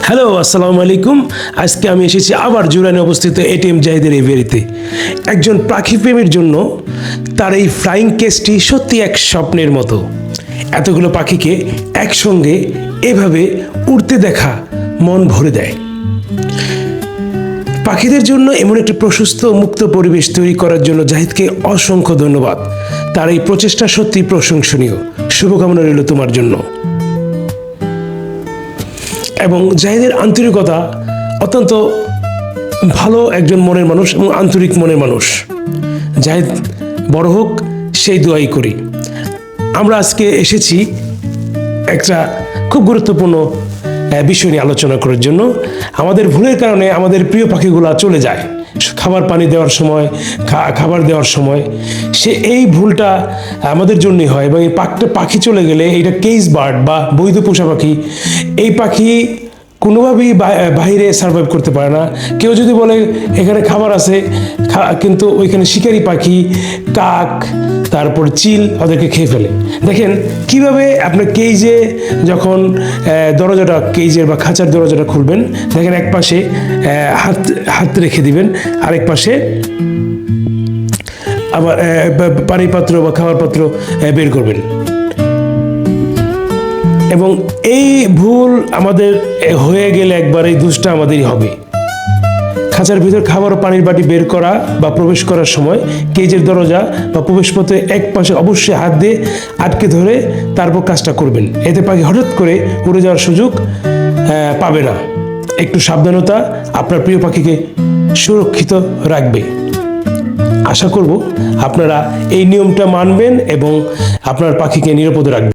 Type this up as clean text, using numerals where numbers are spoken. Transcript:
Hello, আসসালামু আলাইকুম। আজকে আমি এসেছি আবার জুরাইনে অবস্থিত এটিএম জাহিদের এভিয়ারিতে। একজন পাখি প্রেমীর জন্য তার এই ফ্লাইং কেসটি সত্যি এক স্বপ্নের মতো। এতগুলো পাখিকে একসঙ্গে এভাবে উড়তে দেখা মন ভরে দেয়। পাখিদের জন্য এমন একটি প্রশস্ত মুক্ত পরিবেশ তৈরি করার জন্য জাহিদকে অসংখ্য ধন্যবাদ। তার এই প্রচেষ্টা সত্যি প্রশংসনীয়। শুভকামনা রইল তোমার জন্য। এবং জাহিদের আন্তরিকতা অত্যন্ত ভালো, একজন মনের মানুষ এবং আন্তরিক মনের মানুষ। জাহিদ বড় হোক সেই দোয়াই করি। আমরা আজকে এসেছি একটা খুব গুরুত্বপূর্ণ বিষয় নিয়ে আলোচনা করার জন্য। আমাদের ভুলের কারণে আমাদের প্রিয় পাখিগুলো চলে যায় খাবার পানি দেওয়ার সময়, খাবার দেওয়ার সময়। এই ভুলটা আমাদের জন্যই হয়। এবং এই পাখি চলে গেলে, এইটা কেজ বার্ড বা বৈধ পোষা পাখি, এই পাখি কোনোভাবেই বাইরে সার্ভাইভ করতে পারে না। কেউ যদি বলে এখানে খাবার আছে, কিন্তু ওইখানে শিকারি পাখি, কাক, তারপর চিল ওদেরকে খেয়ে ফেলে। দেখেন কিভাবে আপনার কেজে যখন দরজাটা, কেজের বা খাঁচার দরজাটা খুলবেন, দেখেন এক পাশে হাত রেখে দিবেন, আরেক পাশে আবার পানির পাত্র বা খাবার পাত্র বের করবেন। এবং এই ভুল আমাদের হয়ে গেলে একবার এই দোষটা আমাদেরই হবে। খাঁচার ভিতর খাবার ও পানির বাটি বের করা বা প্রবেশ করার সময় কেজের দরজা বা প্রবেশপথে এক পাশে অবশ্যই হাত দিয়ে আটকে ধরে তারপর কাজটা করবেন। এতে পাখি হঠাৎ করে উড়ে যাওয়ার সুযোগ পাবে না। একটু সাবধানতা আপনার প্রিয় পাখিকে সুরক্ষিত রাখবে। আশা করব আপনারা এই নিয়মটা মানবেন এবং আপনার পাখিকে নিরাপদে রাখবেন।